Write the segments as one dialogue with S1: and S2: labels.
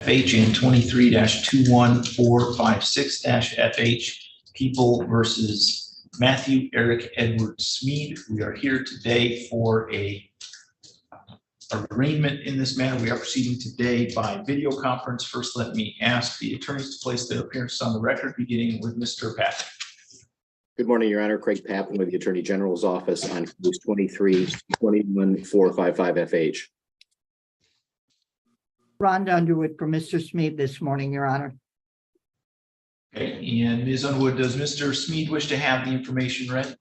S1: and 23-21456-FH, People versus Matthew Eric Edward Sneed. We are here today for a arraignment in this matter. We are proceeding today by video conference. First, let me ask the attorneys to place their appearances on the record, beginning with Mr. Pappan.
S2: Good morning, Your Honor. Craig Pappan with the Attorney General's Office on case 23-21455-FH.
S3: Rhonda Underwood for Mr. Sneed this morning, Your Honor.
S1: Okay, and Ms. Underwood, does Mr. Sneed wish to have the information read?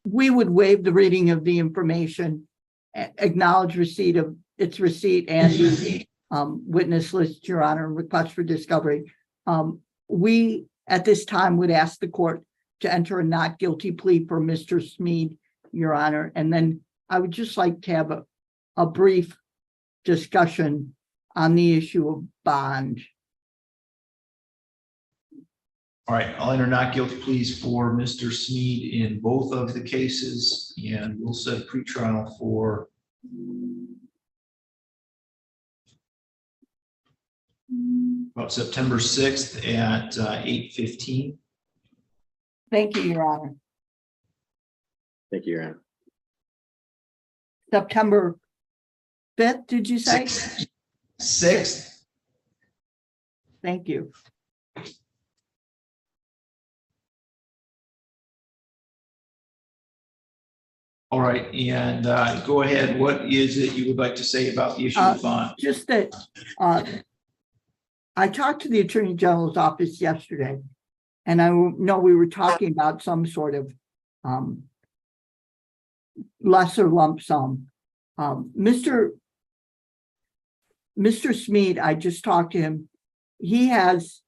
S3: We would waive the reading of the information, acknowledge receipt of its receipt and the witness list, Your Honor, and request for discovery. We, at this time, would ask the court to enter a not guilty plea for Mr. Sneed, Your Honor. And then I would just like to have a brief discussion on the issue of bond.
S1: All right, I'll enter not guilty pleas for Mr. Sneed in both of the cases, and we'll set a pretrial for about September 6th at 8:15.
S3: Thank you, Your Honor.
S2: Thank you, Your Honor.
S3: September 5th, did you say?
S1: 6th.
S3: Thank you.
S1: All right, and go ahead. What is it you would like to say about the issue of bond?
S3: Just that I talked to the Attorney General's office yesterday, and I know we were talking about some sort of lesser lump sum. Mr. Sneed, I just talked to him. He has,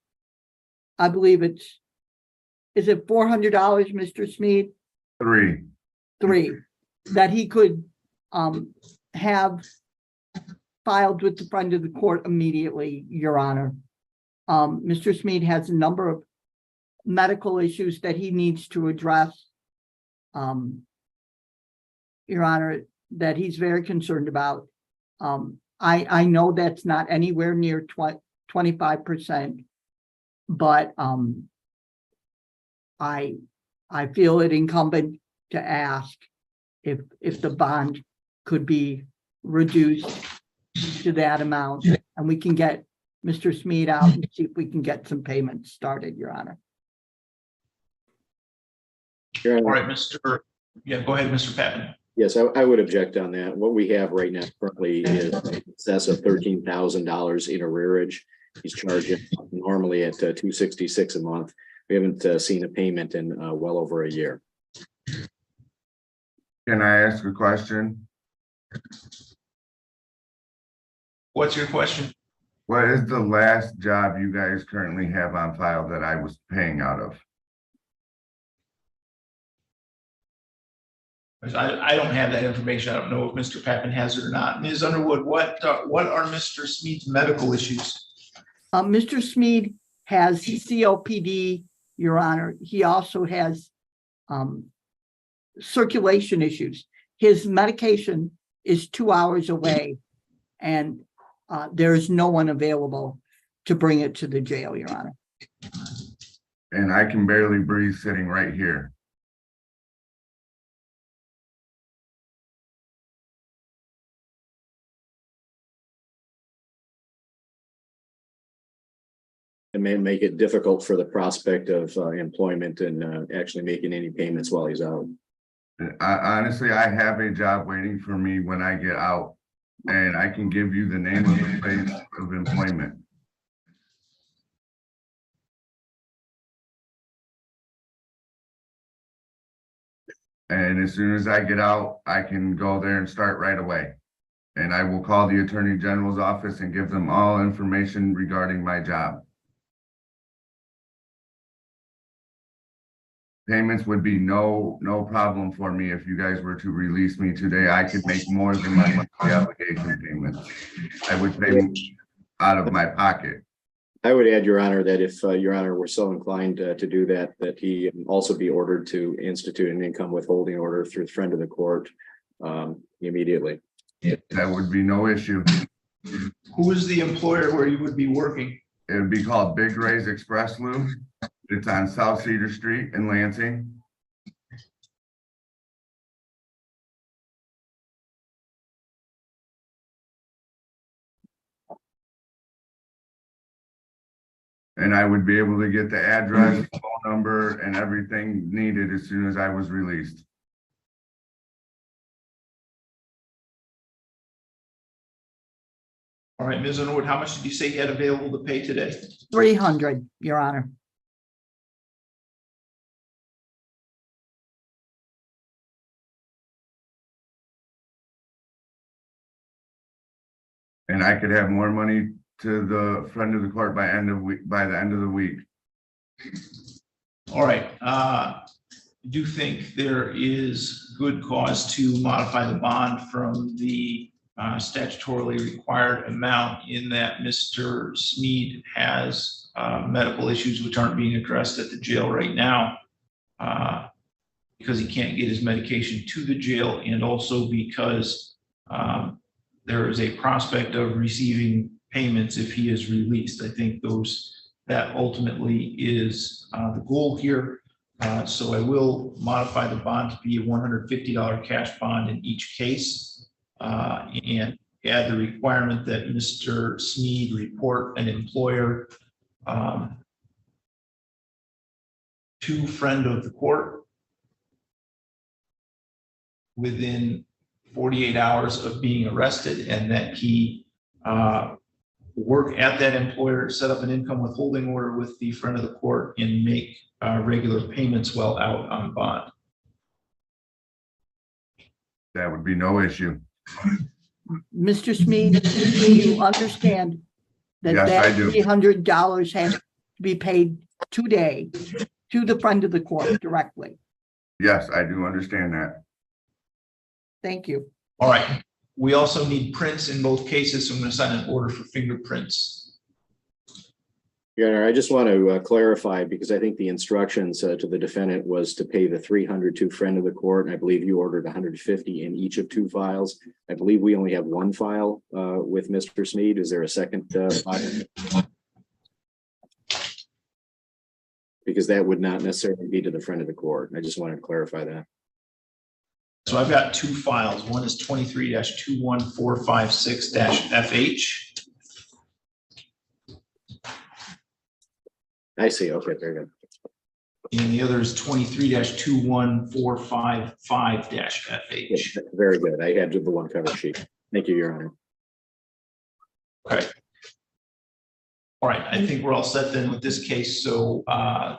S3: I believe is it $400, Mr. Sneed?
S4: Three.
S3: That he could have filed with the friend of the court immediately, Your Honor. Mr. Sneed has a number of medical issues that he needs to address, Your Honor, that he's very concerned about. I know that's not anywhere near 25%, but I feel it incumbent to ask if the bond could be reduced to that amount, and we can get Mr. Sneed out and see if we can get some payments started, Your Honor.
S2: Your Honor.
S1: All right, yeah, go ahead, Mr. Pappan.
S2: Yes, I would object on that. What we have right now currently is in excess of $13,000 in arrearage. He's charging normally at $266 a month. We haven't seen a payment in well over a year.
S4: Can I ask a question?
S1: What's your question?
S4: What is the last job you guys currently have on file that I was paying out of?
S1: I don't have that information. I don't know if Mr. Pappan has it or not. Ms. Underwood, what are Mr. Sneed's medical issues?
S3: Mr. Sneed has COPD, Your Honor. He also has circulation issues. His medication is 2 hours away, and there is no one available to bring it to the jail, Your Honor.
S4: And I can barely breathe sitting right here.
S2: It may make it difficult for the prospect of employment and actually making any payments while he's out.
S4: Honestly, I have a job waiting for me when I get out, and I can give you the name of the place of employment. And as soon as I get out, I can go there and start right away. And I will call the Attorney General's office and give them all information regarding my job. Payments would be no problem for me if you guys were to release me today. I could make more than my monthly obligation payments. I would pay out of my pocket.
S2: I would add, Your Honor, that if Your Honor were so inclined to do that, that he also be ordered to institute an income withholding order through the friend of the court immediately.
S4: That would be no issue.
S1: Who is the employer where you would be working?
S4: It would be called Big Ray's Express Loop. It's on South Cedar Street in Lansing. And I would be able to get the address, phone number, and everything needed as soon as I was released.
S1: All right, Ms. Underwood, how much did you say you had available to pay today?
S3: 300, Your Honor.
S4: And I could have more money to the friend of the court by the end of the week.
S1: All right, I do think there is good cause to modify the bond from the statutorily required amount, in that Mr. Sneed has medical issues which aren't being addressed at the jail right now, because he can't get his medication to the jail, and also because there is a prospect of receiving payments if he is released. I think that ultimately is the goal here. So I will modify the bond to be a $150 cash bond in each case, and add the requirement that Mr. Sneed report an employer to friend of the court within 48 hours of being arrested, and that he work at that employer, set up an income withholding order with the friend of the court, and make regular payments while out on bond.
S4: That would be no issue.
S3: Mr. Sneed, you understand that
S4: Yes, I
S3: that
S4: do.
S3: $300 has to be paid today to the friend of the court directly.
S4: Yes, I do understand that.
S3: Thank you.
S1: All right. We also need prints in both cases, so I'm going to sign an order for fingerprints.
S2: Your Honor, I just want to clarify, because I think the instructions to the defendant was to pay the 300 to friend of the court, and I believe you ordered 150 in each of 2 files. I believe we only have 1 file with Mr. Sneed. Is there a second file? Because that would not necessarily be to the friend of the court. I just wanted to clarify that.
S1: So I've got 2 files. One is 23-21456-FH.
S2: I see. Okay, very good.
S1: And the other is 23-21455-FH.
S2: Very good. I had the 1 cover sheet. Thank you, Your Honor.
S1: Okay. All right, I think we're all set then with this case. So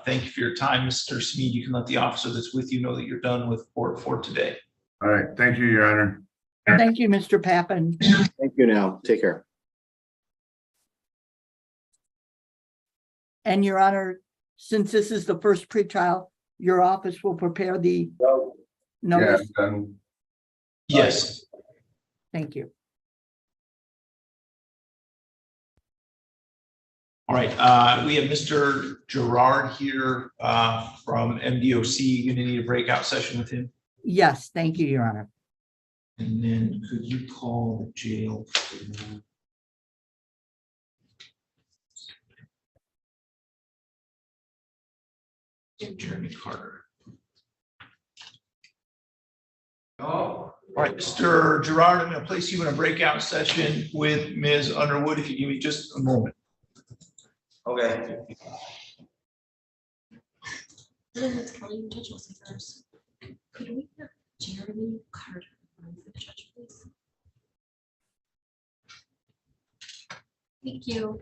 S1: thank you for your time, Mr. Sneed. You can let the officer that's with you know that you're done with court for today.
S4: All right, thank you, Your Honor.
S3: Thank you, Mr. Pappen.
S2: Thank you now. Take care.
S3: And Your Honor, since this is the first pretrial, your office will prepare the notice.
S4: Yeah,
S1: Yes.
S3: Thank you.
S1: All right, we have Mr. Gerard here from MDOC. You're going to need a breakout session with him.
S3: Yes, thank you, Your Honor.
S1: And then could you call the jail? Jeremy Carter. All right, Mr. Gerard, I'm going to place you in a breakout session with Ms. Underwood, if you give me just a moment.
S5: Okay.
S6: Let's call you Judge Wilson first. Could we have Jeremy Carter on for the judge, please? Thank you.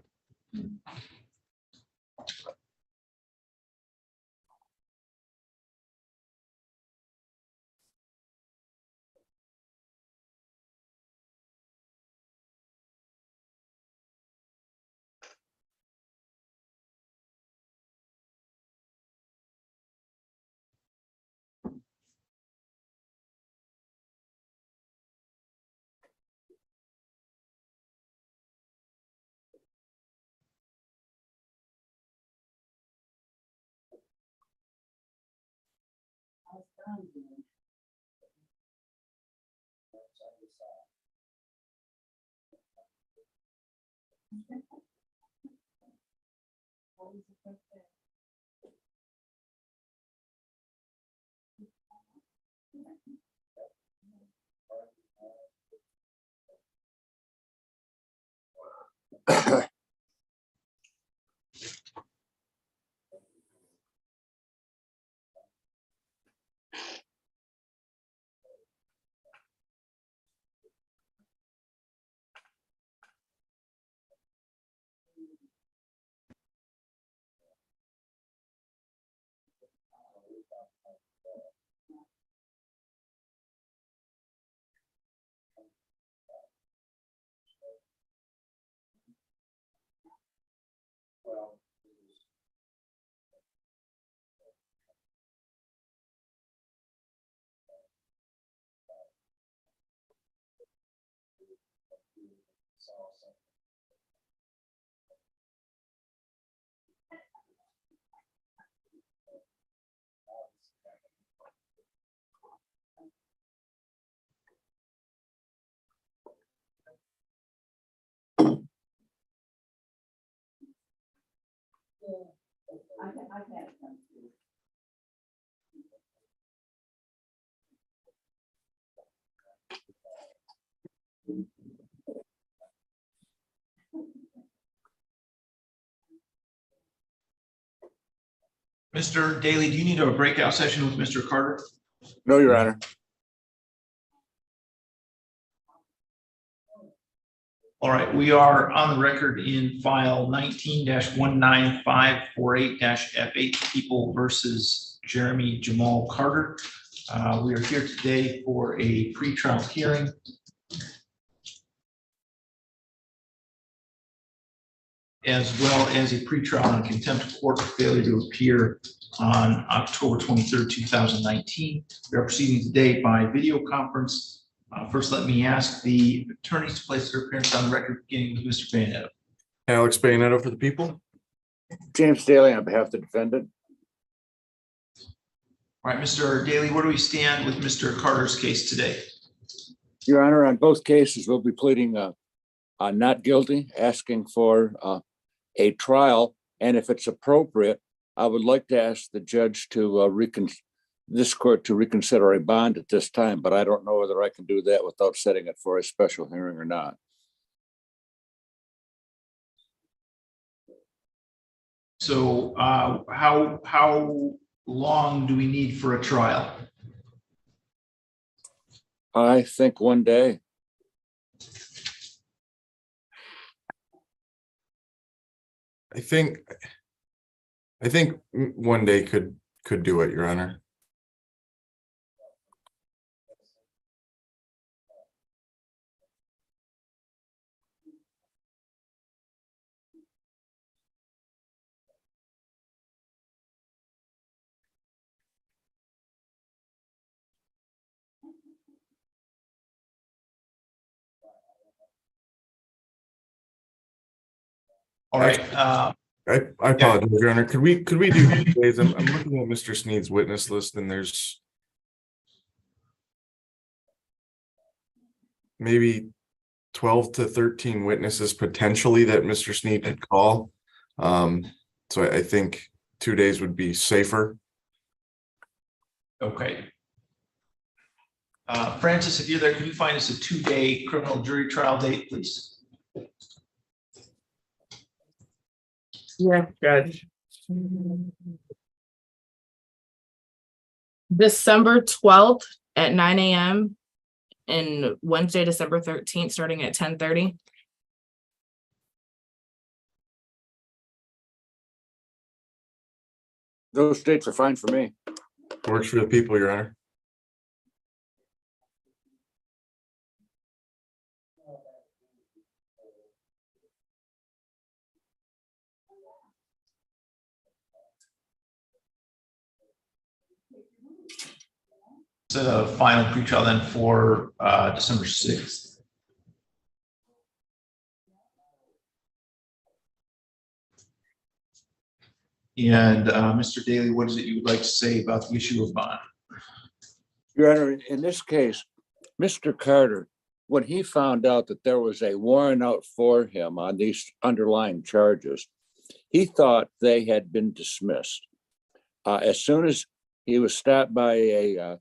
S1: Mr. Daly, do you need a breakout session with Mr. Carter?
S7: No, Your Honor.
S1: All right, we are on the record in file 19-19548-F8, People versus Jeremy Jamal Carter. We are here today for a pretrial hearing. As well as a pretrial on contempt of court for failure to appear on October 23rd, 2019. We are proceeding today by video conference. First, let me ask the attorneys to place their appearance on the record, beginning with Mr. Bayoneto.
S8: Alex Bayoneto for the people.
S7: James Daly on behalf of the defendant.
S1: All right, Mr. Daly, where do we stand with Mr. Carter's case today?
S7: Your Honor, on both cases, we'll be pleading not guilty, asking for a trial. And if it's appropriate, I would like to ask the judge to this court to reconsider a bond at this time, but I don't know whether I can do that without setting it for a special hearing or not.
S1: So how long do we need for a trial?
S7: I think one day.
S8: I think one day could do it, Your Honor.
S1: All right.
S8: I apologize, Your Honor. Could we do 2 days? I'm looking at Mr. Sneed's witness list, and there's maybe 12 to 13 witnesses potentially that Mr. Sneed could call. So I think 2 days would be safer.
S1: Okay. Francis, if you're there, can you find us a 2-day criminal jury trial date, please?
S9: Yeah, Judge. December 12th at 9 a.m. and Wednesday, December 13th, starting at 10:30.
S7: Those dates are fine for me.
S8: Works for the people, Your Honor.
S1: Set a final pretrial then for December 6th. And Mr. Daly, what is it you would like to say about the issue of bond?
S7: Your Honor, in this case, Mr. Carter when he found out that there was a warrant out for him on these underlying charges, he thought they had been dismissed. As soon as he was stopped by a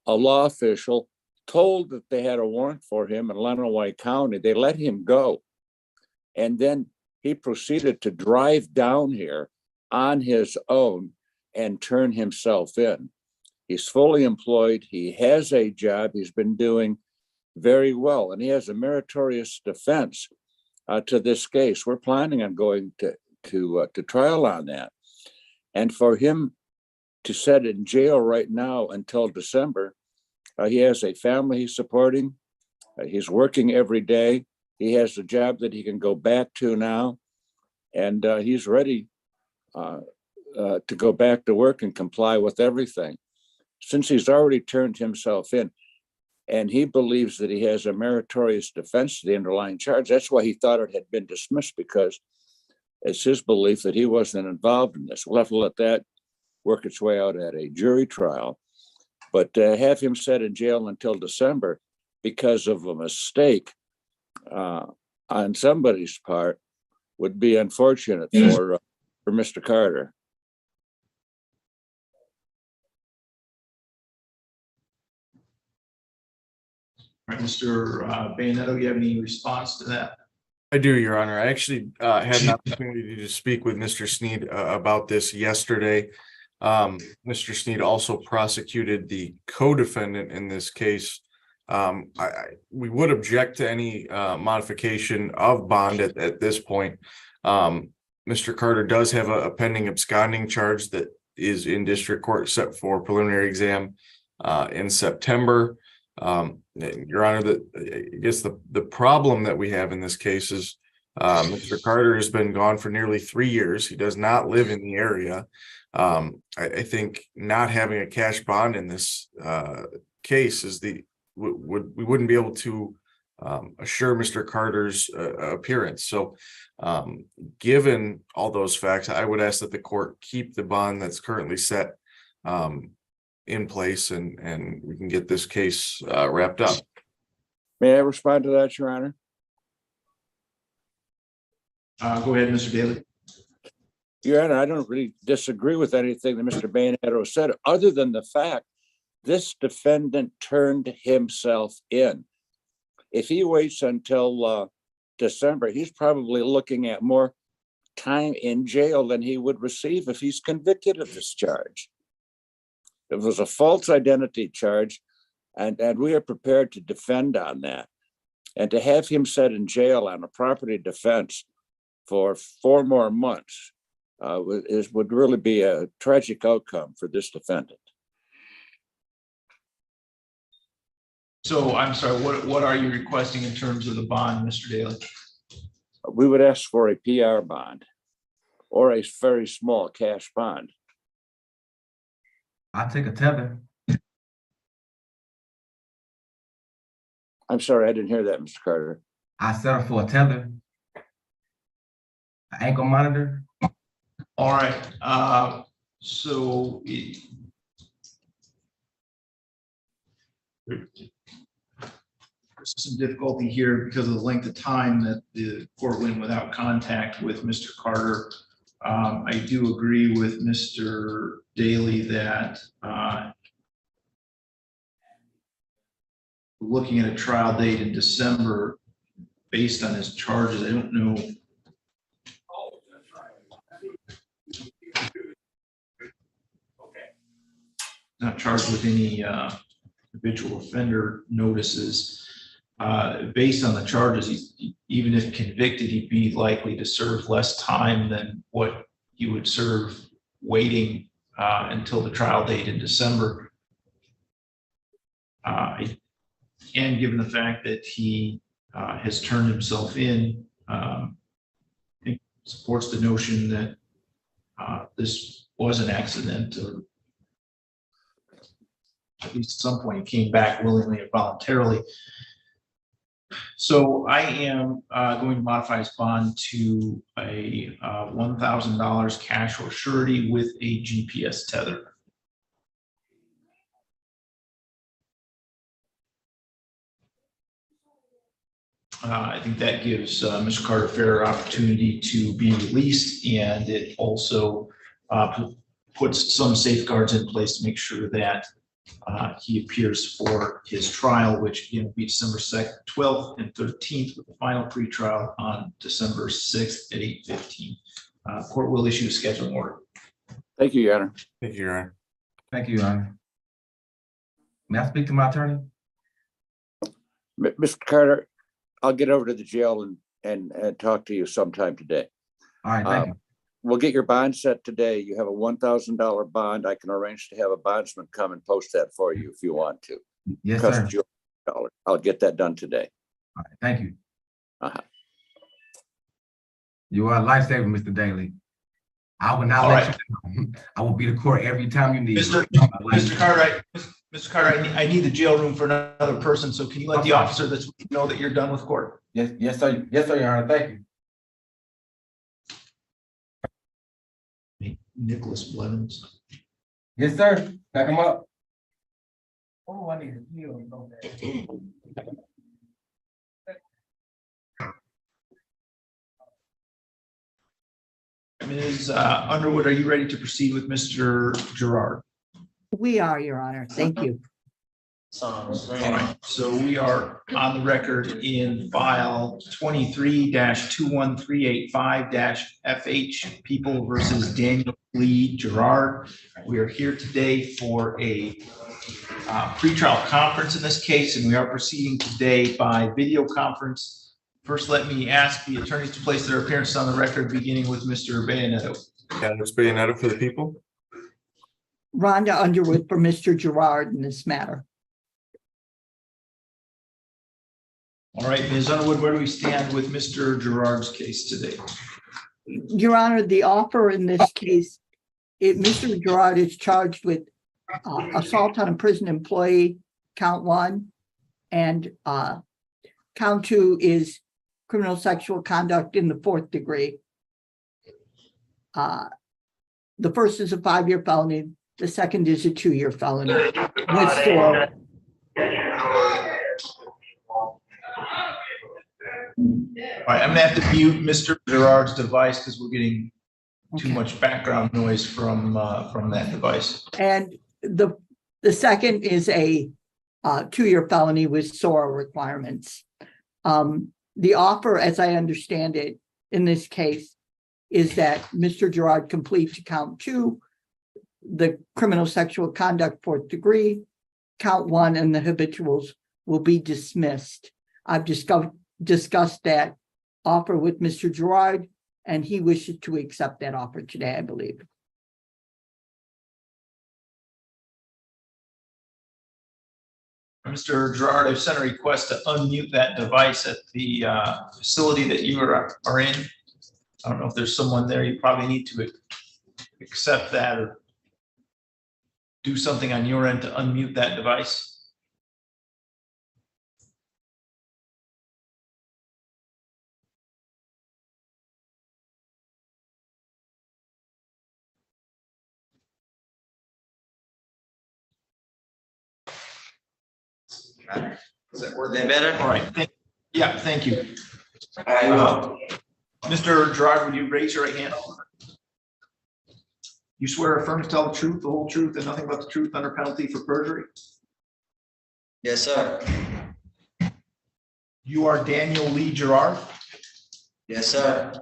S7: law official, told that they had a warrant for him in Lenawee County, they let him go. And then he proceeded to drive down here on his own and turn himself in. He's fully employed. He has a job. He's been doing very well, and he has a meritorious defense to this case. We're planning on going to trial on that. And for him to sit in jail right now until December, he has a family he's supporting. He's working every day. He has a job that he can go back to now, and he's ready to go back to work and comply with everything. Since he's already turned himself in, and he believes that he has a meritorious defense to the underlying charge, that's why he thought it had been dismissed, because it's his belief that he wasn't involved in this. We'll have to let that work its way out at a jury trial. But have him set in jail until December because of a mistake on somebody's part would be unfortunate for Mr. Carter.
S1: All right, Mr. Bayanetto, you have any response to that?
S8: I do, Your Honor. I actually had an opportunity to speak with Mr. Sneed about this yesterday. Mr. Sneed also prosecuted the co-defendant in this case. We would object to any modification of bond at this point. Mr. Carter does have a pending absconding charge that is in district court set for preliminary exam in September. Your Honor, I guess the problem that we have in this case is Mr. Carter has been gone for nearly 3 years. He does not live in the area. I think not having a cash bond in this case is we wouldn't be able to assure Mr. Carter's appearance. So given all those facts, I would ask that the court keep the bond that's currently set in place, and we can get this case wrapped up.
S7: May I respond to that, Your Honor?
S1: Go ahead, Mr. Daly.
S7: Your Honor, I don't really disagree with anything that Mr. Bayanetto said, other than the fact this defendant turned himself in. If he waits until December, he's probably looking at more time in jail than he would receive if he's convicted of this charge. It was a false identity charge, and we are prepared to defend on that. And to have him set in jail on a property defense for 4 more months would really be a tragic outcome for this defendant.
S1: So I'm sorry, what are you requesting in terms of the bond, Mr. Daly?
S7: We would ask for a PR bond or a very small cash bond.
S5: I'll take a tether.
S7: I'm sorry, I didn't hear that, Mr. Carter.
S5: I settle for a tether. An ankle monitor.
S1: All right, so there's some difficulty here because of the length of time that the court went without contact with Mr. Carter. I do agree with Mr. Daly that looking at a trial date in December based on his charges, I don't know. Not charged with any habitual offender notices. Based on the charges, even if convicted, he'd be likely to serve less time than what he would serve waiting until the trial date in December. And given the fact that he has turned himself in, it supports the notion that this was an accident, or at least at some point he came back willingly and voluntarily. So I am going to modify his bond to a $1,000 cash or surety with a GPS tether. I think that gives Mr. Carter a fair opportunity to be released, and it also puts some safeguards in place to make sure that he appears for his trial, which again will be December 2nd, 12th, and 13th, with the final pretrial on December 6th at 8:15. Court will issue a scheduling order.
S7: Thank you, Your Honor.
S8: Thank you, Your Honor.
S5: Thank you, Your Honor. May I speak to my attorney?
S7: Mr. Carter, I'll get over to the jail and talk to you sometime today.
S5: All right, thank you.
S7: We'll get your bond set today. You have a $1,000 bond. I can arrange to have a bondsman come and post that for you if you want to.
S5: Yes, sir.
S7: Cost you $1. I'll get that done today.
S5: All right, thank you.
S7: Uh-huh.
S5: You are a lifesaver, Mr. Daly. I will not let you down. I will be to court every time you need.
S1: Mr. Carter, I need the jail room for another person, so can you let the officer that's know that you're done with court?
S5: Yes, sir. Yes, sir, Your Honor. Thank you.
S1: Nicholas Blevins.
S5: Yes, sir. Back him up. Oh, I need a deal.
S1: Ms. Underwood, are you ready to proceed with Mr. Gerard?
S3: We are, Your Honor. Thank you.
S1: All right, so we are on the record in file 23-21385-FH, People versus Daniel Gerard. We are here today for a pretrial conference in this case, and we are proceeding today by video conference. First, let me ask the attorneys to place their appearances on the record, beginning with Mr. Bayoneto.
S8: Ms. Bayoneto for the people.
S3: Rhonda Underwood for Mr. Gerard in this matter.
S1: All right, Ms. Underwood, where do we stand with Mr. Gerard's case today?
S3: Your Honor, the offer in this case, Mr. Gerard is charged with assault on a prison employee, count 1, and count 2 is criminal sexual conduct in the 4th degree. The first is a 5-year felony. The second is a 2-year felony.
S1: All right, I'm gonna have to mute Mr. Gerard's device because we're getting too much background noise from that device.
S3: And the second is a 2-year felony with SORA requirements. The offer, as I understand it, in this case, is that Mr. Gerard complete to count 2, the criminal sexual conduct 4th degree, count 1, and the habituals will be dismissed. I've discussed that offer with Mr. Gerard, and he wishes to accept that offer today, I believe.
S1: Mr. Gerard, I've sent a request to unmute that device at the facility that you are in. I don't know if there's someone there. You probably need to accept that or do something on your end to unmute that device.
S10: Is that word that better?
S1: All right. Yeah, thank you. Mr. Gerard, would you raise your right hand? You swear or affirm to tell the truth, the whole truth, and nothing but the truth under penalty for perjury?
S10: Yes, sir.
S1: You are Daniel Gerard?
S10: Yes, sir.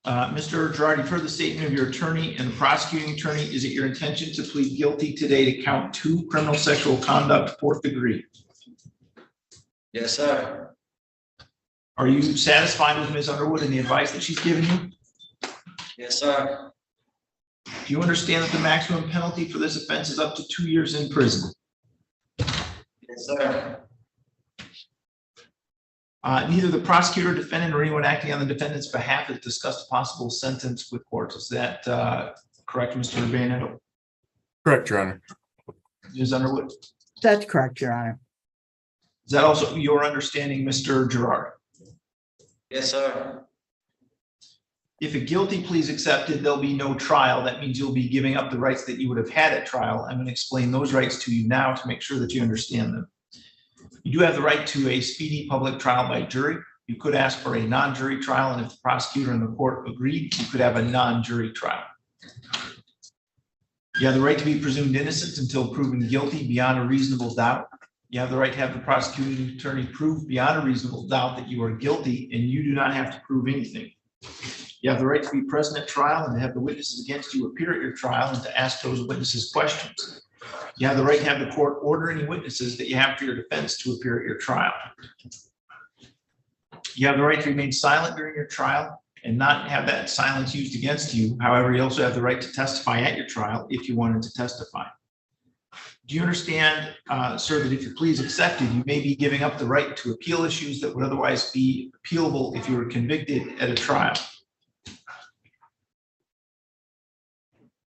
S1: Mr. Gerard, you've heard the statement of your attorney and the prosecuting attorney. Is it your intention to plead guilty today to count 2, criminal sexual conduct, 4th degree?
S10: Yes, sir.
S1: Are you satisfied with Ms. Underwood and the advice that she's given you?
S10: Yes, sir.
S1: Do you understand that the maximum penalty for this offense is up to 2 years in prison?
S10: Yes, sir.
S1: Neither the prosecutor, defendant, or anyone acting on the defendant's behalf has discussed a possible sentence with court. Is that correct, Mr. Bayoneto?
S8: Correct, Your Honor.
S1: Ms. Underwood?
S3: That's correct, Your Honor.
S1: Is that also your understanding, Mr. Gerard?
S10: Yes, sir.
S1: If a guilty plea is accepted, there'll be no trial. That means you'll be giving up the rights that you would have had at trial. I'm going to explain those rights to you now to make sure that you understand them. You do have the right to a speedy public trial by jury. You could ask for a non-jury trial, and if the prosecutor and the court agreed, you could have a non-jury trial. You have the right to be presumed innocent until proven guilty beyond a reasonable doubt. You have the right to have the prosecuting attorney prove beyond a reasonable doubt that you are guilty, and you do not have to prove anything. You have the right to be present at trial and to have the witnesses against you appear at your trial and to ask those witnesses questions. You have the right to have the court order any witnesses that you have for your defense to appear at your trial. You have the right to remain silent during your trial and not have that silence used against you. However, you also have the right to testify at your trial if you wanted to testify. Do you understand, sir, that if your plea is accepted, you may be giving up the right to appeal issues that would otherwise be appealable if you were convicted at a trial?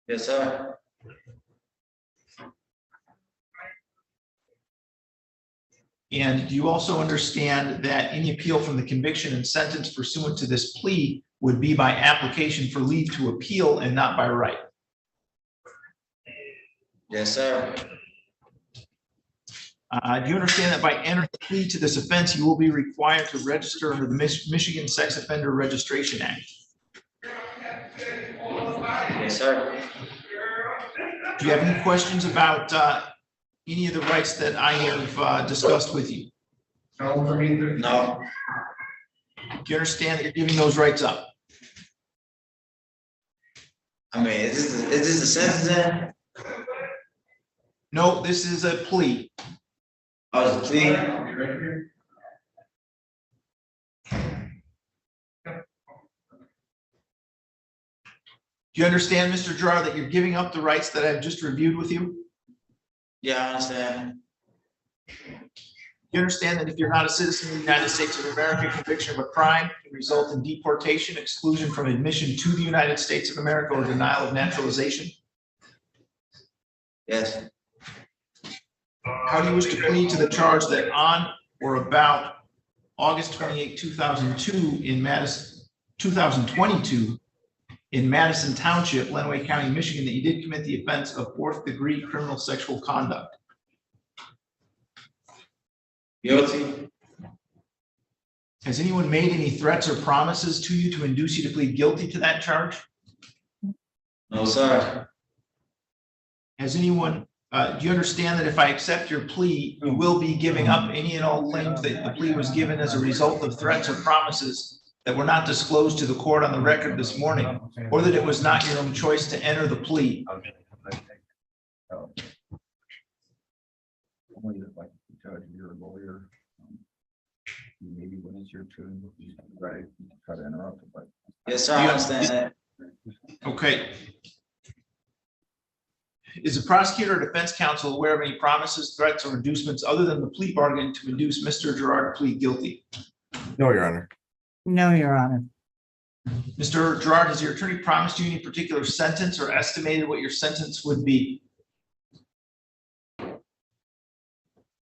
S10: Yes, sir.
S1: And do you also understand that any appeal from the conviction and sentence pursuant to this plea would be by application for leave to appeal and not by right?
S10: Yes, sir.
S1: Do you understand that by entering the plea to this offense, you will be required to register under the Michigan Sex Offender Registration Act?
S10: Yes, sir.
S1: Do you have any questions about any of the rights that I have discussed with you?
S10: No.
S1: Do you understand that you're giving those rights up?
S10: I mean, is this a sentence?
S1: No, this is a plea.
S10: Oh, it's a plea?
S1: Do you understand, Mr. Gerard, that you're giving up the rights that I've just reviewed with you?
S10: Yeah, I understand.
S1: You understand that if you're not a citizen of the United States of America, conviction of a crime can result in deportation, exclusion from admission to the United States of America, or denial of naturalization?
S10: Yes.
S1: How do you wish to plead to the charge that on or about August 28, 2022, in Madison Township, Lenawee County, Michigan, that you did commit the offense of fourth-degree criminal sexual conduct?
S10: Guilty?
S1: Has anyone made any threats or promises to you to induce you to plead guilty to that charge?
S10: No, sir.
S1: Has anyone, do you understand that if I accept your plea, you will be giving up any and all claims that the plea was given as a result of threats or promises that were not disclosed to the court on the record this morning, or that it was not your own choice to enter the plea?
S7: Maybe when it's your turn, right, try to interrupt, but.
S10: Yes, sir, I understand that.
S1: Okay. Is the prosecutor or defense counsel aware of any promises, threats, or inducements other than the plea bargain to induce Mr. Gerard to plead guilty?
S8: No, Your Honor.
S3: No, Your Honor.
S1: Mr. Gerard, has your attorney promised you any particular sentence or estimated what your sentence would be?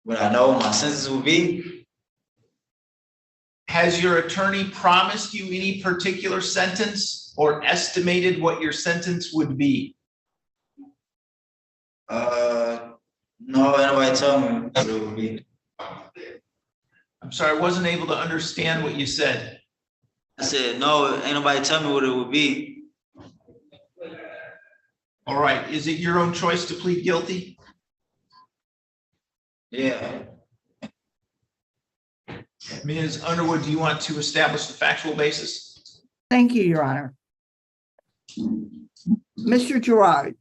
S10: Would I know what my sentence will be?
S1: Has your attorney promised you any particular sentence or estimated what your sentence would be?
S10: No, nobody told me what it would be.
S1: I'm sorry, I wasn't able to understand what you said.
S10: I said, no, ain't nobody tell me what it would be.
S1: All right, is it your own choice to plead guilty?
S10: Yeah.
S1: Ms. Underwood, do you want to establish the factual basis?
S3: Thank you, Your Honor. Mr. Gerard,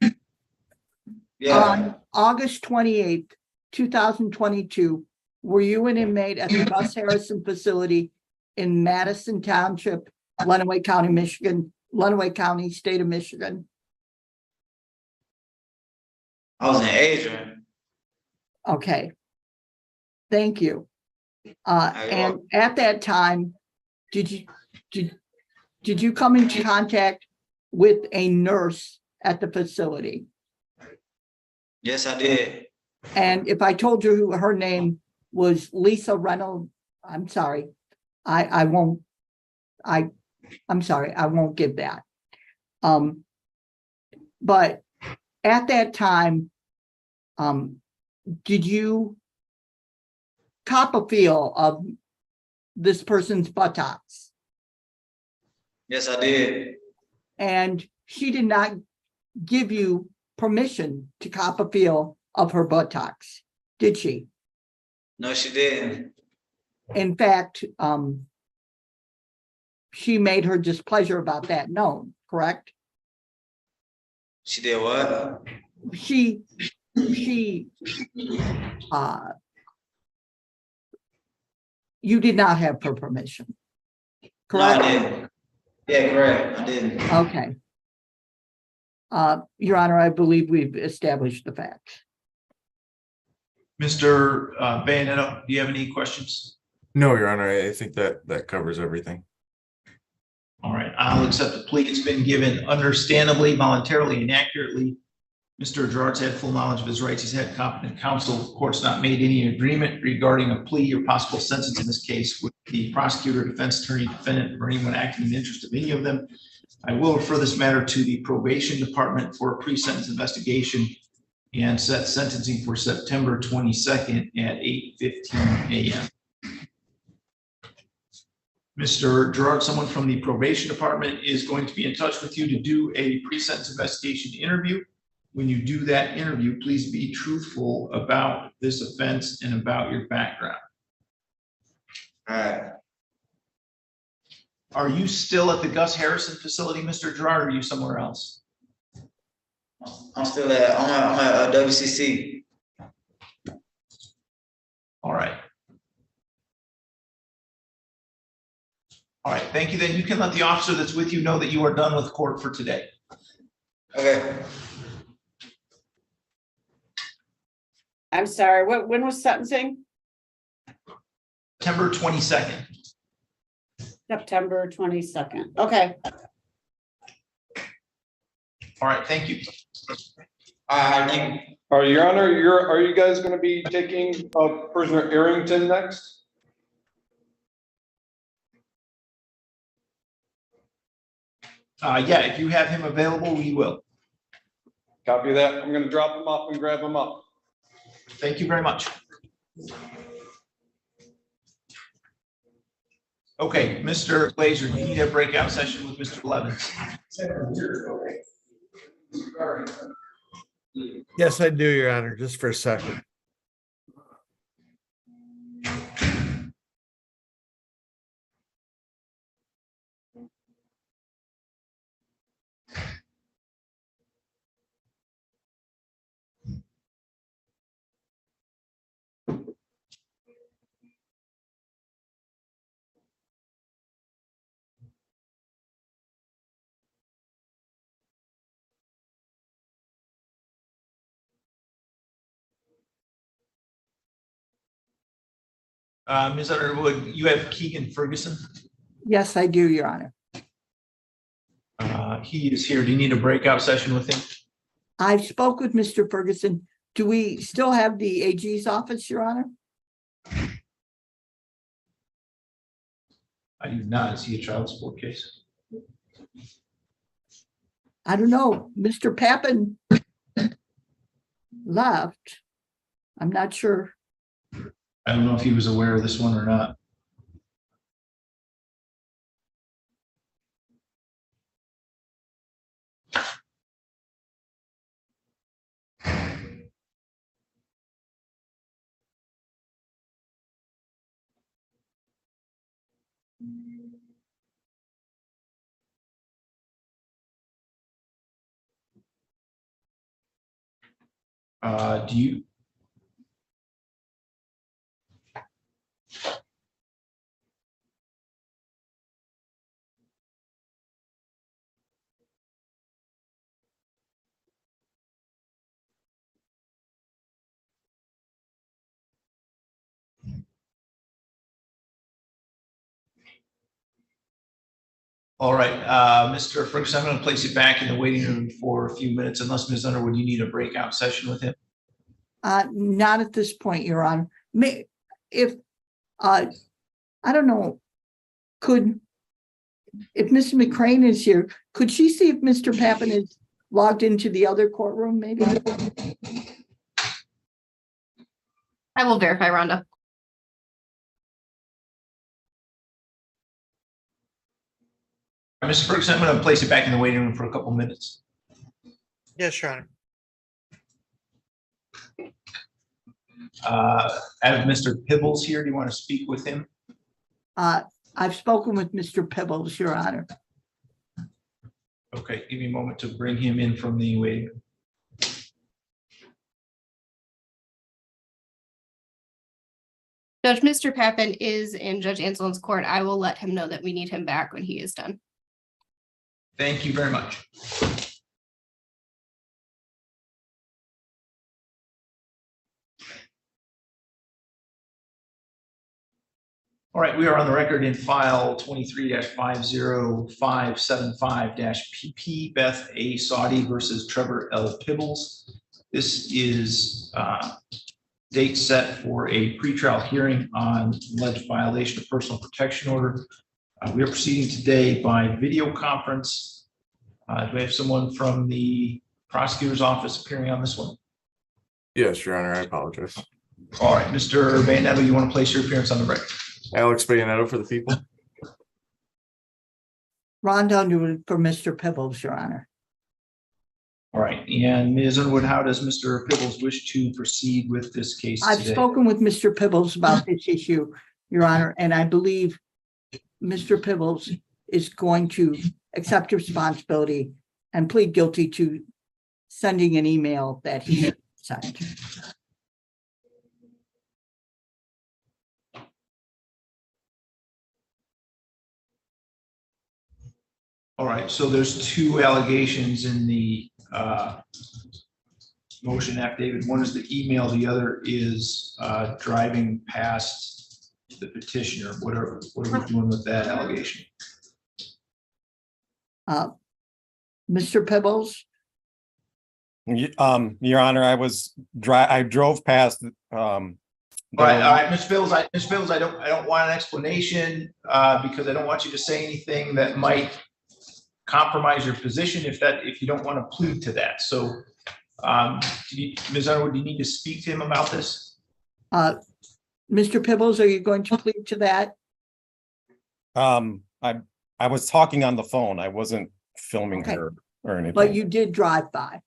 S10: Yeah.
S3: on August 28th, 2022, were you an inmate at the Gus Harrison facility in Madison Township, Lenawee County, Michigan, Lenawee County, state of Michigan?
S10: I was in Adrian.
S3: Okay. Thank you. And at that time, did you come into contact with a nurse at the facility?
S10: Yes, I did.
S3: And if I told you who her name was Lisa Reynolds, I'm sorry, I'm sorry, I won't give that. But at that time, did you cop a feel of this person's buttocks,
S10: Yes, I did.
S3: and she did not give you permission to cop a feel of her buttocks, did she?
S10: No, she didn't.
S3: In fact, she made her displeasure about that known, correct?
S10: She did what?
S3: She, you did not have her permission,
S10: No,
S3: correct?
S10: I didn't. Yeah, correct. I didn't.
S3: Okay. Your Honor, I believe we've established the facts.
S1: Mr. Bayanetto, do you have any questions?
S8: No, Your Honor, I think that covers everything.
S1: All right, I'll accept the plea. It's been given understandably, voluntarily, and accurately. Mr. Gerard's had full knowledge of his rights. He's had competent counsel. The court's not made any agreement regarding a plea or possible sentence in this case with the prosecutor, defense attorney, defendant, or anyone acting in the interest of any of them. I will refer this matter to the probation department for a pre-sentence investigation and set sentencing for September 22nd at 8:15 a.m. Mr. Gerard, someone from the probation department is going to be in touch with you to do a pre-sentence investigation interview. When you do that interview, please be truthful about this offense and about your background.
S10: All right.
S1: Are you still at the Gus Harrison facility, Mr. Gerard, or are you somewhere else?
S10: I'm still at, I'm at WCC.
S1: All right. All right, thank you. Then you can let the officer that's with you know that you are done with court for today.
S10: Okay.
S11: I'm sorry, when was sentencing?
S1: September 22nd.
S11: September 22nd. Okay.
S1: All right, thank you.
S10: All right, thank you.
S12: All right, Your Honor, are you guys going to be taking prisoner Arrington next?
S1: Yeah, if you have him available, we will.
S12: Copy that. I'm going to drop him off and grab him up.
S1: Thank you very much. Okay, Mr. Glazer, you need a breakout session with Mr. Blevins.
S13: Yes, I do, Your Honor, just for a second.
S1: Ms. Underwood, you have Keegan Ferguson.
S3: Yes, I do, Your Honor.
S1: He is here. Do you need a breakout session with him?
S3: I spoke with Mr. Ferguson. Do we still have the AG's office, Your Honor?
S1: I do not. Is he a child support case?
S3: I don't know. Mr. Pappen left. I'm not sure.
S1: I don't know if he was aware of this one or not. Do you? All right, Mr. Ferguson, I'm going to place you back in the waiting room for a few minutes, unless Ms. Underwood, you need a breakout session with him.
S3: Not at this point, Your Honor. If I don't know, if Mr. McCrane is here, could she see if Mr. Pappen is logged into the other courtroom, maybe?
S14: I will verify, Rhonda.
S1: Mr. Ferguson, I'm going to place it back in the waiting room for a couple minutes.
S13: Yes, Your Honor.
S1: I have Mr. Pibbles here. Do you want to speak with him?
S3: I've spoken with Mr. Pibbles, Your Honor.
S1: Okay, give me a moment to bring him in from the waiting room.
S14: Judge, Mr. Pappen is in Judge Anselon's court. I will let him know that we need him back when he is done.
S1: Thank you very much. All right, we are on the record in file 23-50575-PP Beth A. Saudi versus Trevor L. Pibbles. This is date set for a pretrial hearing on alleged violation of personal protection order. We are proceeding today by video conference. Do we have someone from the prosecutor's office appearing on this one?
S8: Yes, Your Honor, I apologize.
S1: All right, Mr. Bayonetto, you want to place your appearance on the record?
S8: Alex Bayonetto for the people.
S3: Ron Underwood for Mr. Pibbles, Your Honor.
S1: All right, and Ms. Underwood, how does Mr. Pibbles wish to proceed with this case
S3: I've
S1: today?
S3: spoken with Mr. Pibbles about this issue, Your Honor, and I believe Mr. Pibbles is going to accept responsibility and plead guilty to sending an email that he sent.
S1: All right, so there's two allegations in the motion affidavit. One is the email, the other is driving past the petitioner. What are we doing with that allegation?
S3: Mr. Pibbles?
S15: Your Honor, I drove past.
S1: All right, Mr. Pibbles, I don't want an explanation because I don't want you to say anything that might compromise your position if you don't want to plead to that. So, Ms. Underwood, do you need to speak to him about this?
S3: Mr. Pibbles, are you going to plead to that?
S15: I was talking on the phone. I wasn't filming her or anything.
S3: But you did drive by.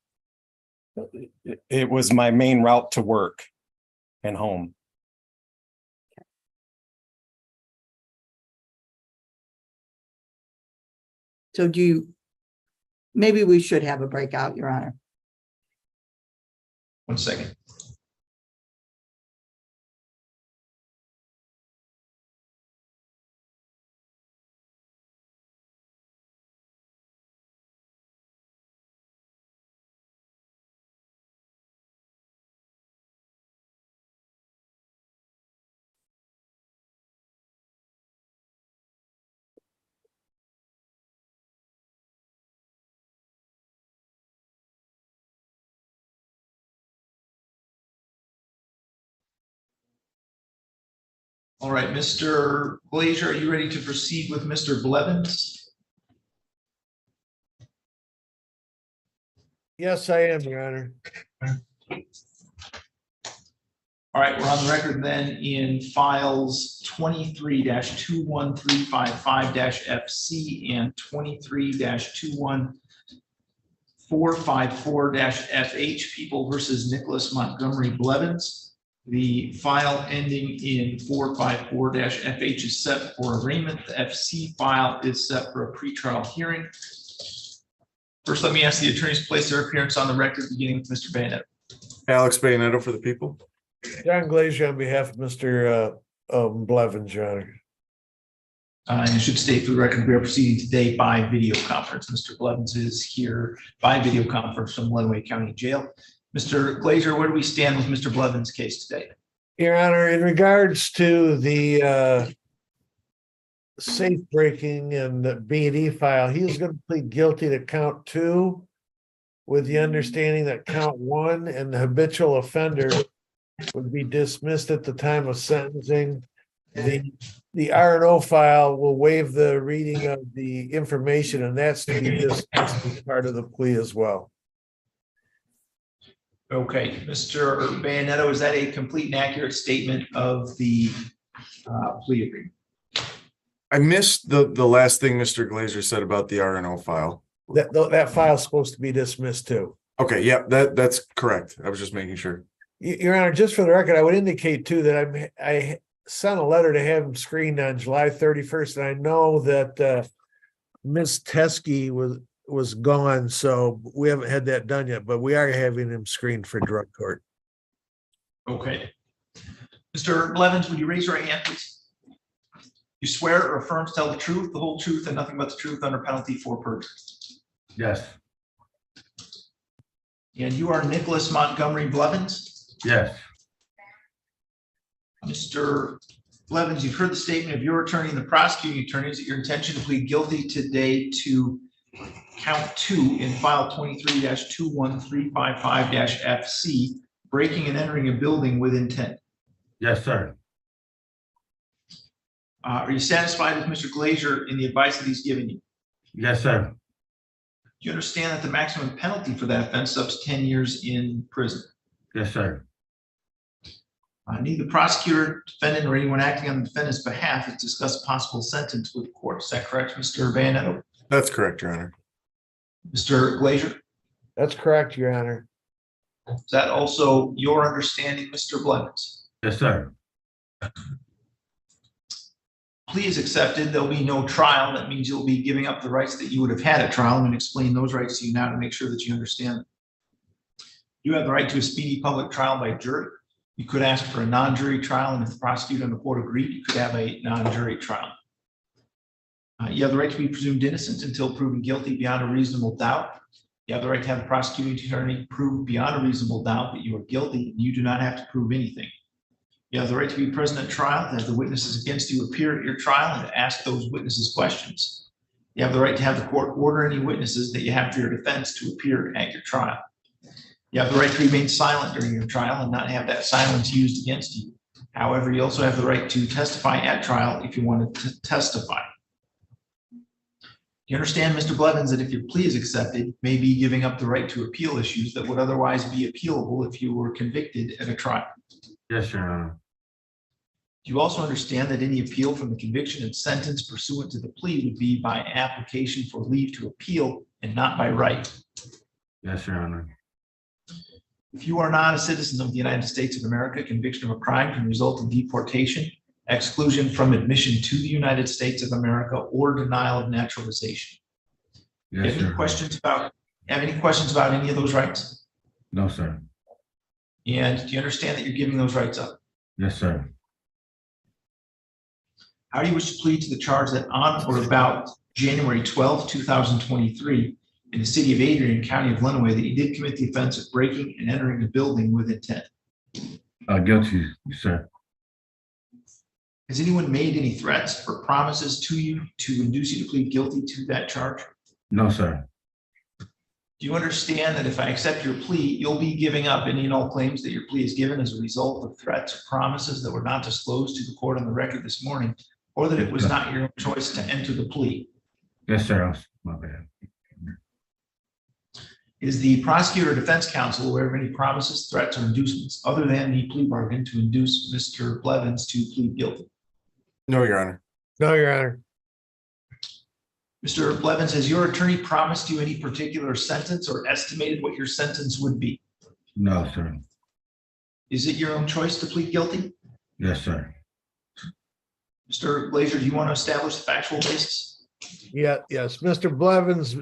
S15: It was my main route to work and home.
S3: So maybe we should have a breakout, Your Honor.
S1: 1 second. All right, Mr. Glazier, are you ready to proceed with Mr. Blevins?
S13: Yes, I am, Your Honor.
S1: All right, we're on the record then in files 23-21355-FC and 23-21454-FH, People versus Nicholas Montgomery Blevins. The file ending in 454-FH is set for arraignment. The FC file is set for a pretrial hearing. First, let me ask the attorneys to place their appearance on the record, beginning with Mr. Bayonetto.
S8: Alex Bayonetto for the people.
S13: John Glazier on behalf of Mr. Blevins, Your Honor.
S1: And it should state for the record, we are proceeding today by video conference. Mr. Blevins is here by video conference from Lenawee County Jail. Mr. Glazier, where do we stand with Mr. Blevins' case today?
S13: Your Honor, in regards to the safe breaking and the B&E file, he's going to plead guilty to count 2 with the understanding that count 1 and the habitual offender would be dismissed at the time of sentencing. The R&O file will waive the reading of the information, and that's to be dismissed as part of the plea as well.
S1: Okay, Mr. Bayonetto, is that a complete and accurate statement of the plea agreement?
S8: I missed the last thing Mr. Glazer said about the RNO file.
S13: That file's supposed to be dismissed too.
S8: Okay, yeah, that's correct. I was just making sure.
S13: Your Honor, just for the record, I would indicate too that I sent a letter to have him screened on July 31st, and I know that Ms. Teskey was gone, so we haven't had that done yet, but we are having him screened for drug court.
S1: Okay. Mr. Blevins, would you raise your right hand, please? You swear or affirm to tell the truth, the whole truth, and nothing but the truth under penalty for perjury?
S4: Yes.
S1: And you are Nicholas Montgomery Blevins?
S4: Yes.
S1: Mr. Blevins, you've heard the statement of your attorney and the prosecuting attorney. Is it your intention to plead guilty today to count 2 in file 23-21355-FC, breaking and entering a building with intent?
S4: Yes, sir.
S1: Are you satisfied with Mr. Glazer in the advice that he's given you?
S4: Yes, sir.
S1: Do you understand that the maximum penalty for that offense is 10 years in prison?
S4: Yes, sir.
S1: Neither prosecutor, defendant, or anyone acting on the defendant's behalf has discussed a possible sentence with the court. Is that correct, Mr. Van Netto?
S8: That's correct, Your Honor.
S1: Mr. Glazer?
S13: That's correct, Your Honor.
S1: Is that also your understanding, Mr. Blevins?
S4: Yes, sir.
S1: Plea is accepted. There'll be no trial. That means you'll be giving up the rights that you would have had at trial. I'm going to explain those rights to you now to make sure that you understand them. You have the right to a speedy public trial by jury. You could ask for a non-jury trial, and if the prosecutor and the court agreed, you could have a non-jury trial. You have the right to be presumed innocent until proven guilty beyond a reasonable doubt. You have the right to have the prosecuting attorney prove beyond a reasonable doubt that you are guilty, and you do not have to prove anything. You have the right to be present at trial, to have the witnesses against you appear at your trial, and to ask those witnesses questions. You have the right to have the court order any witnesses that you have for your defense to appear at your trial. You have the right to remain silent during your trial and not have that silence used against you. However, you also have the right to testify at trial if you want to testify. You understand, Mr. Blevins, that if your plea is accepted, you may be giving up the right to appeal issues that would otherwise be appealable if you were convicted at a trial.
S4: Yes, Your Honor.
S1: Do you also understand that any appeal from the conviction and sentence pursuant to the plea would be by application for leave to appeal and not by right?
S4: Yes, Your Honor.
S1: If you are not a citizen of the United States of America, conviction of a crime can result in deportation, exclusion from admission to the United States of America, or denial of naturalization.
S4: Yes,
S1: Have any questions about any of those rights?
S4: No, sir.
S1: And do you understand that you're giving those rights up?
S4: Yes, sir.
S1: How do you wish to plead to the charge that on or about January 12, 2023, in the city of Adrian, county of Lenawee, that you did commit the offense of breaking and entering a building with intent?
S4: Guilty, sir.
S1: Has anyone made any threats or promises to you to induce you to plead guilty to that charge?
S4: No, sir.
S1: Do you understand that if I accept your plea, you'll be giving up any and all claims that your plea is given as a result of threats or promises that were not disclosed to the court on the record this morning, or that it was not your choice to enter the plea?
S4: Yes, sir. My bad.
S1: Is the prosecutor or defense counsel aware of any promises, threats, or inducements other than the plea bargain to induce Mr. Blevins to plead guilty?
S8: No, Your Honor.
S13: No, Your Honor.
S1: Mr. Blevins, has your attorney promised you any particular sentence or estimated what your sentence would be?
S4: No, sir.
S1: Is it your own choice to plead guilty?
S4: Yes, sir.
S1: Mr. Glazer, do you want to establish the factual basis?
S13: Yeah, yes, Mr. Blevins,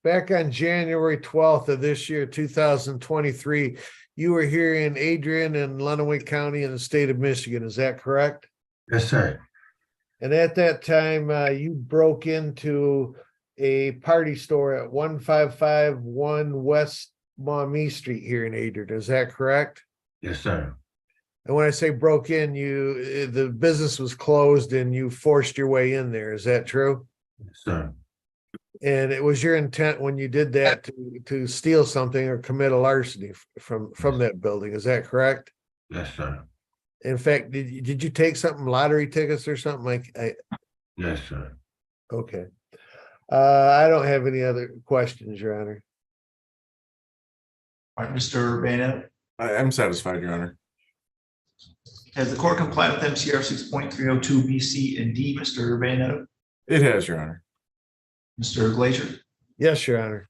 S13: back on January 12th of this year, 2023, you were here in Adrian and Lenawee County in the state of Michigan. Is that correct?
S4: Yes, sir.
S13: And at that time, you broke into a party store at 1551 West Maumee Street here in Adrian. Is that correct?
S4: Yes, sir.
S13: And when I say broke in, the business was closed and you forced your way in there. Is that true?
S4: Yes, sir.
S13: And it was your intent when you did that to steal something or commit a larceny from that building. Is that correct?
S4: Yes, sir.
S13: In fact, did you take something, lottery tickets or something like?
S4: Yes, sir.
S13: Okay. I don't have any other questions, Your Honor.
S1: All right, Mr. Van.
S8: I'm satisfied, Your Honor.
S1: Has the court complied with MCR 6.302 B, C, and D, Mr. Bayonet?
S8: It has, Your Honor.
S1: Mr. Glazier?
S13: Yes, Your Honor.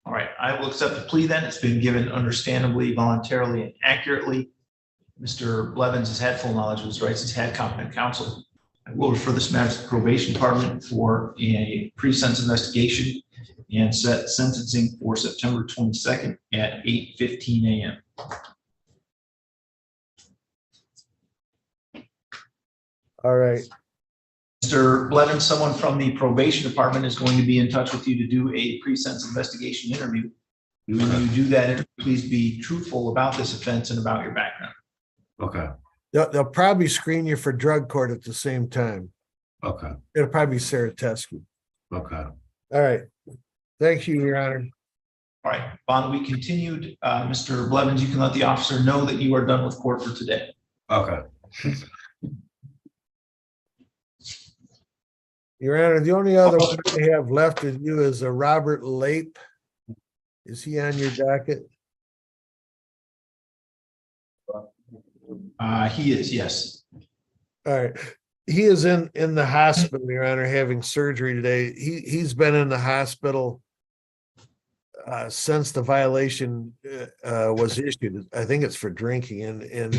S1: All right, I will accept the plea then. It's been given understandably, voluntarily, and accurately. Mr. Blevins has had full knowledge of his rights. He's had competent counsel. I will refer this matter to the probation department for a pre-sentence investigation and set sentencing for September 22nd at 8:15 a.m.
S13: All right.
S1: Mr. Blevins, someone from the probation department is going to be in touch with you to do a pre-sentence investigation interview. When you do that interview, please be truthful about this offense and about your background.
S4: Okay,
S13: They'll probably screen you for drug court at the same time.
S4: okay,
S13: It'll probably be Sarah Tesky.
S4: okay.
S13: All right. Thank you, Your Honor.
S1: All right, bond will be continued. Mr. Blevins, you can let the officer know that you are done with court for today.
S4: Okay.
S13: Your Honor, the only other one I have left with you is a Robert Lape. Is he on your docket?
S1: He is, yes.
S13: All right. He is in the hospital, Your Honor, having surgery today. He's been in the hospital since the violation was issued. I think it's for drinking. And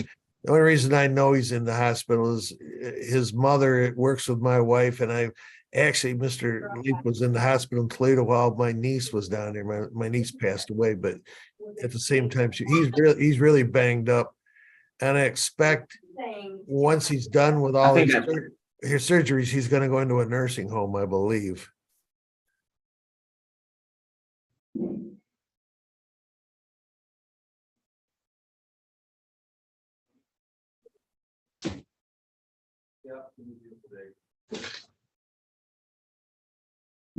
S13: the only reason I know he's in the hospital is his mother works with my wife, and Mr. Leap was in the hospital in Toledo while my niece was down there. My niece passed away, but at the same time, he's really banged up. And I expect once he's done with all his surgeries, he's going to go into a nursing home, I believe.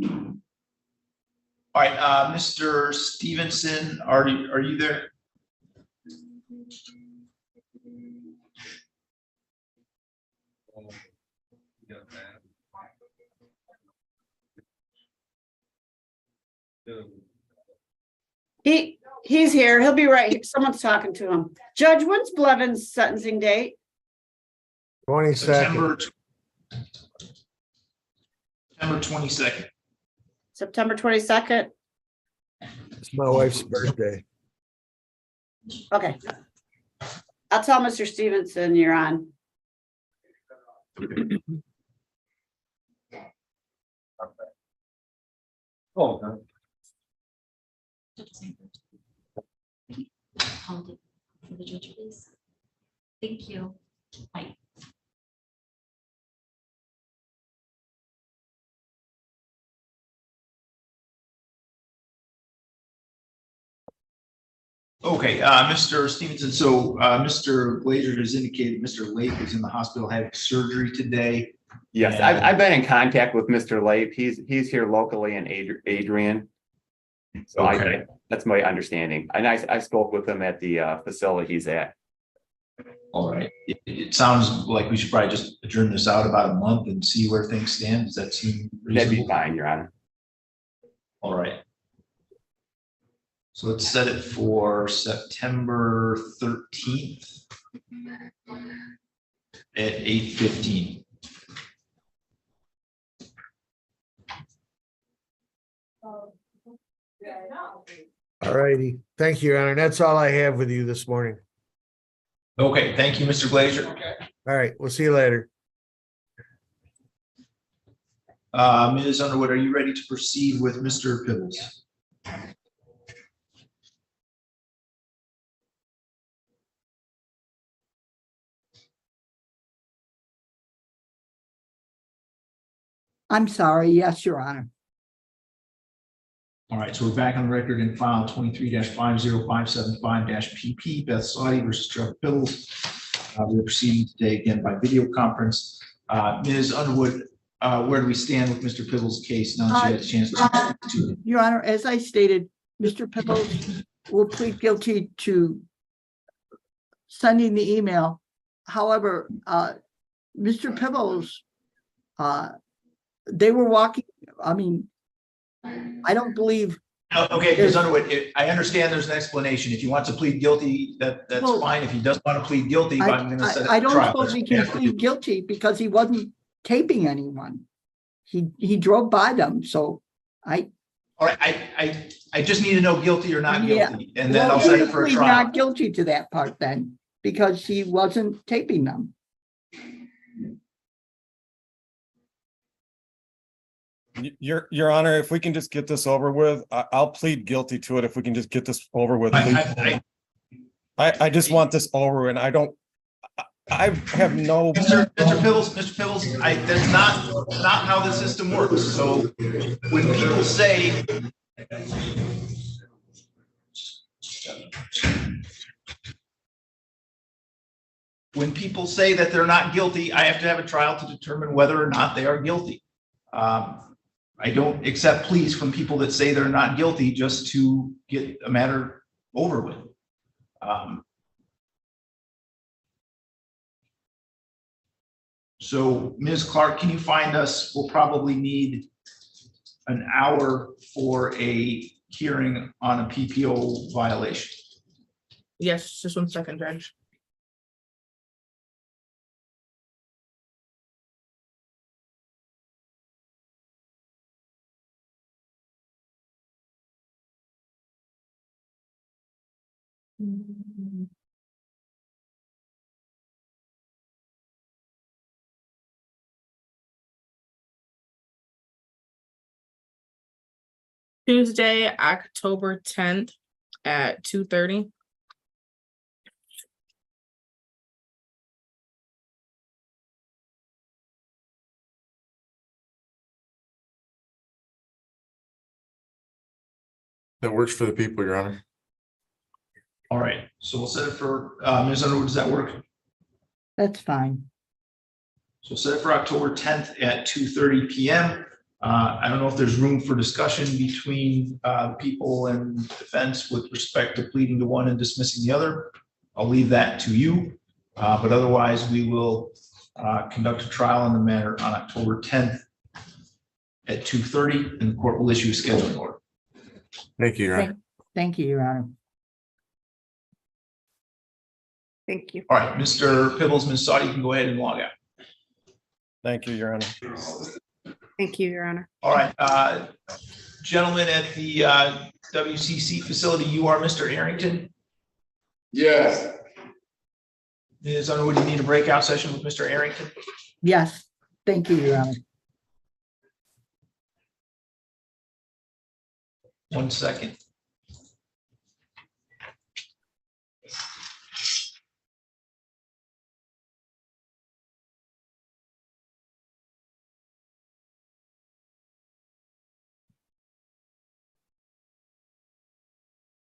S1: All right, Mr. Stevenson, are you there?
S11: He's here. He'll be right here. Someone's talking to him. Judge, when's Blevins' sentencing date?
S13: 22nd.
S1: September 22nd.
S11: September 22nd?
S13: It's my wife's birthday.
S11: Okay. I'll tell Mr. Stevenson you're on.
S5: Oh,
S6: Hold it for the judge, please. Thank you. Bye.
S1: Okay, Mr. Stevenson, so Mr. Glazier has indicated Mr. Lape is in the hospital having surgery today.
S16: Yes,
S1: And-
S16: I've been in contact with Mr. Lape. He's here locally in Adrian. So
S1: Okay.
S16: that's my understanding. And I spoke with him at the facility he's at.
S1: All right, it sounds like we should probably just adjourn this out about a month and see where things stand. Does that seem
S16: That'd be
S1: reasonable?
S16: fine, Your Honor.
S1: All right. So let's set it for September 13th at 8:15.
S13: All righty. Thank you, Your Honor. That's all I have with you this morning.
S1: Okay, thank you, Mr. Glazier.
S13: All right, we'll see you later.
S1: Ms. Underwood, are you ready to proceed with Mr. Pibbles?
S3: I'm sorry. Yes, Your Honor.
S1: All right, so we're back on the record in file 23-50575-PP, Beth Saudi versus Trevor Pibbles. We're proceeding today again by video conference. Ms. Underwood, where do we stand with Mr. Pibbles' case now that you had a chance to?
S3: Your Honor, as I stated, Mr. Pibbles will plead guilty to sending the email. However, Mr. Pibbles, they were walking, I mean, I don't believe
S1: Okay, Ms. Underwood, I understand there's an explanation. If he wants to plead guilty, that's
S3: Well,
S1: fine. If he doesn't want to plead guilty, I'm going to set
S3: I
S1: a
S3: don't
S1: trial.
S3: suppose he can plead guilty because he wasn't taping anyone. He drove by them, so
S1: All right, I just need to know guilty or not
S3: Yeah.
S1: guilty, and then
S3: Well,
S1: I'll
S3: he
S1: set
S3: would
S1: it for a
S3: plead
S1: trial.
S3: not guilty to that part then, because he wasn't taping them.
S15: Your Honor, if we can just get this over with, I'll plead guilty to it if we can just get this over with. I just want this over and I have no.
S1: Mr. Pibbles, that's not how the system works. So when people say that they're not guilty, I have to have a trial to determine whether or not they are guilty. I don't accept pleas from people that say they're not guilty just to get a matter over with. So Ms. Clark, can you find us, we'll probably need an hour for a hearing on a PPO violation.
S9: Yes, just 1 second, Judge. Tuesday, October 10th at 2:30.
S8: That works for the people, Your Honor.
S1: All right, so we'll set it for, Ms. Underwood, does that work?
S3: That's fine.
S1: So set it for October 10th at 2:30 PM. I don't know if there's room for discussion between people and defense with respect to pleading to one and dismissing the other. I'll leave that to you, but otherwise we will conduct a trial on the matter on October 10th at 2:30, and the court will issue a scheduling order.
S8: Thank you, Your Honor.
S3: Thank you, Your Honor.
S11: Thank you.
S1: All right, Mr. Pibbles, Ms. Saudi, you can go ahead and log out.
S15: Thank you, Your Honor.
S11: Thank you, Your Honor.
S1: All right, gentlemen at the WCC facility, you are Mr. Arrington?
S12: Yes.
S1: Ms. Underwood, you need a breakout session with Mr. Arrington?
S3: Yes, thank you, Your Honor.
S1: 1 second.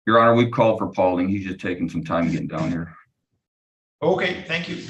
S17: Your Honor, we've called for Paulding. He's just taking some time getting down here.
S1: Okay, thank you.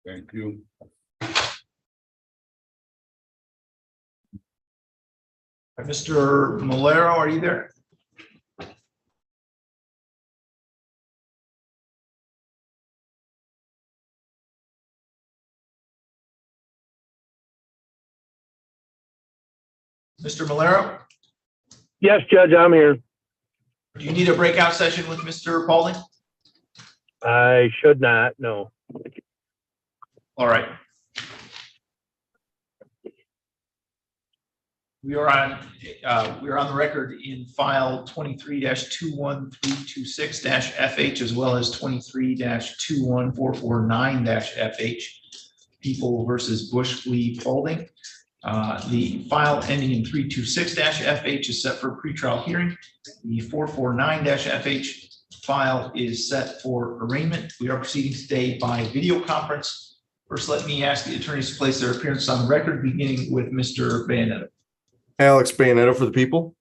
S4: Thank you.
S1: Mr. Malero, are you there? Mr. Malero,
S18: Yes, Judge, I'm here.
S1: do you need a breakout session with Mr. Paulding?
S18: I should not, no.
S1: All right. we're on the record in file 23-21326-FH as well as 23-21449-FH, People versus Bush v. Paulding. The file ending in 326-FH is set for a pretrial hearing. The 449-FH file is set for arraignment. We are proceeding today by video conference. First, let me ask the attorneys to place their appearance on the record, beginning with Mr. Bayonetta.
S8: Alex Bayonetta for the people.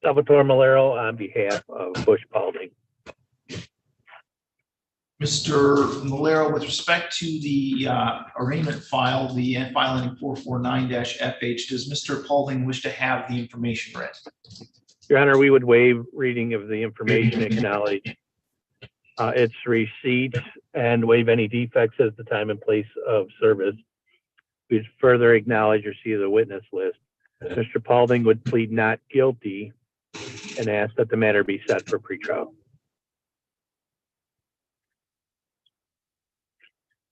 S18: Salvatore Malero on behalf of Bush Paulding.
S1: Mr. Malero, with respect to the arraignment file, the file ending 449-FH, does Mr. Paulding wish to have the information read?
S18: Your Honor, we would waive reading of the information, acknowledge its receipt, and waive any defects as the time and place of service. We'd further acknowledge receipt of the witness list. Mr. Paulding would plead not guilty and ask that the matter be set for pretrial.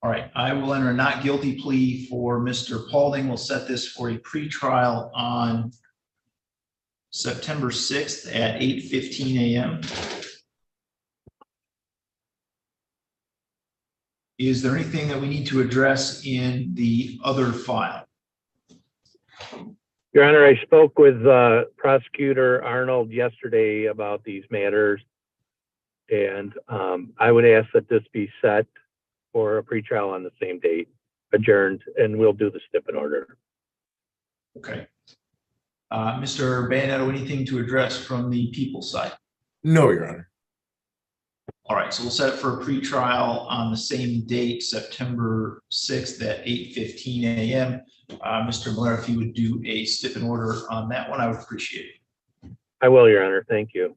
S1: All right, I will enter a not guilty plea for Mr. Paulding. We'll set this for a pretrial on September 6th at 8:15 a.m. Is there anything that we need to address in the other file?
S18: Your Honor, I spoke with Prosecutor Arnold yesterday about these matters, and I would ask that this be set for a pretrial on the same date, adjourned, and we'll do the stipend order.
S1: Okay. Mr. Bayonetta, anything to address from the people side?
S8: No, Your Honor.
S1: All right, so we'll set it for a pretrial on the same date, September 6th at 8:15 a.m. Mr. Blair, if you would do a stipend order on that one, I would appreciate it.
S18: I will, Your Honor. Thank you.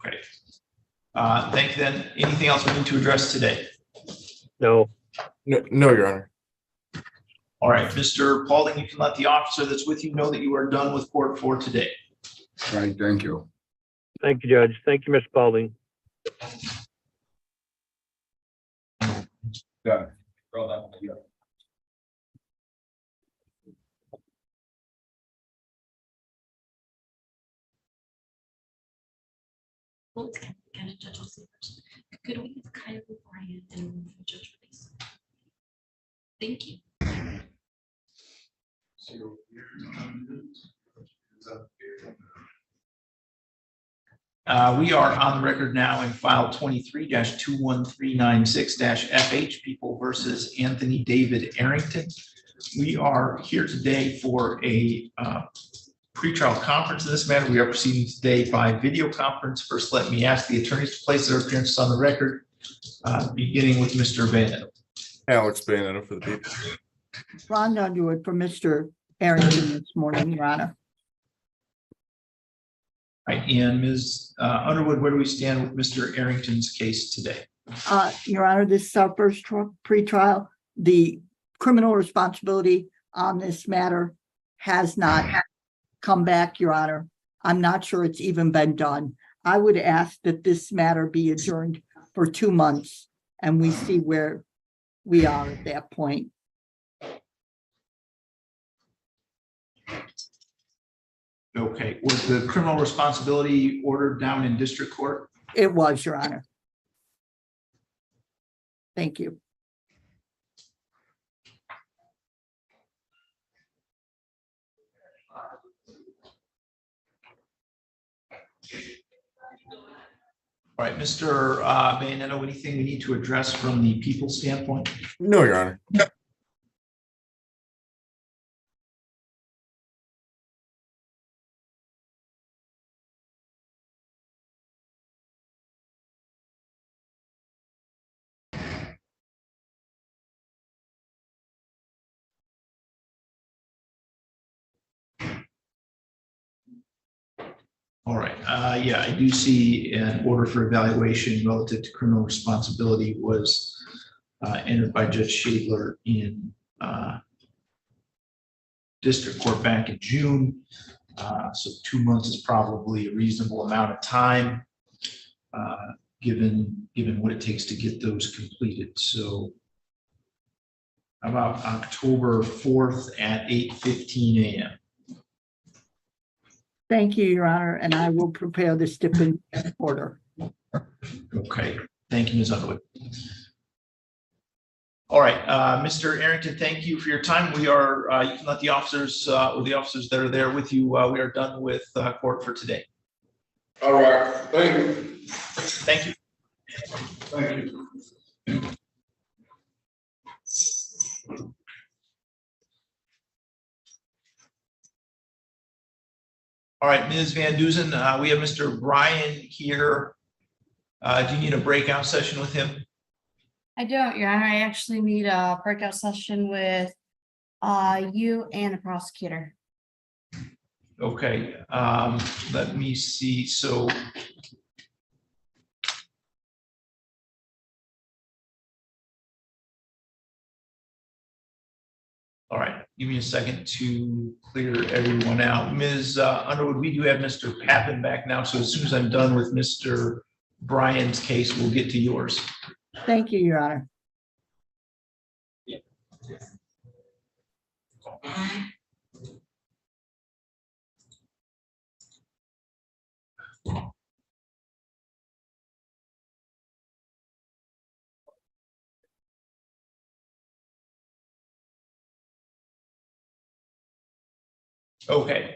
S1: Okay. Thank you then. Anything else we need to address today?
S18: No.
S8: No, Your Honor.
S1: All right, Mr. Paulding, you can let the officer that's with you know that you are done with court for today.
S4: All right, thank you.
S18: Thank you, Judge. Thank you, Mr. Paulding.
S4: Yeah.
S6: Well, it's kind of judge will see first. Could we have Kyle beforehand and then the judge please? Thank you.
S1: We are on the record now in file 23-21396-FH, People versus Anthony David Arrington. We are here today for a pretrial conference in this matter. We are proceeding today by video conference. First, let me ask the attorneys to place their appearances on the record, beginning with Mr. Bayonetta.
S8: Alex Bayonetta for the people.
S3: Ron Underwood for Mr. Arrington this morning, Your Honor.
S1: Right, and Ms. Underwood, where do we stand with Mr. Arrington's case today?
S3: Your Honor, this is our first pretrial. The criminal responsibility on this matter has not come back, Your Honor. I'm not sure it's even been done. I would ask that this matter be adjourned for 2 months and we see where we are at that point.
S1: Okay, was the criminal responsibility ordered down in district court?
S3: It was, Your Honor. Thank you.
S1: All right, Mr. Bayonetta, anything we need to address from the people standpoint?
S8: No, Your Honor.
S1: All right, yeah, I do see an order for evaluation relative to criminal responsibility was entered by Judge Shadler in district court back in June. So 2 months is probably a reasonable amount of time, given what it takes to get those completed. So about October 4th at 8:15 a.m.
S3: Thank you, Your Honor, and I will prepare the stipend order.
S1: Okay, thank you, Ms. Underwood. All right, Mr. Arrington, thank you for your time. We are, you can let the officers, or the officers that are there with you, we are done with court for today.
S12: All right, thank you.
S1: Thank you.
S12: Thank you.
S1: All right, Ms. Van Duzen, we have Mr. Brian here. Do you need a breakout session with him?
S19: I don't, Your Honor. I actually need a breakout session with you and the prosecutor.
S1: Okay, let me see. So all right, give me a second to clear everyone out. Ms. Underwood, we do have Mr. Pappen back now. So as soon as I'm done with Mr. Brian's case, we'll get to yours.
S3: Thank you, Your Honor.
S1: Okay.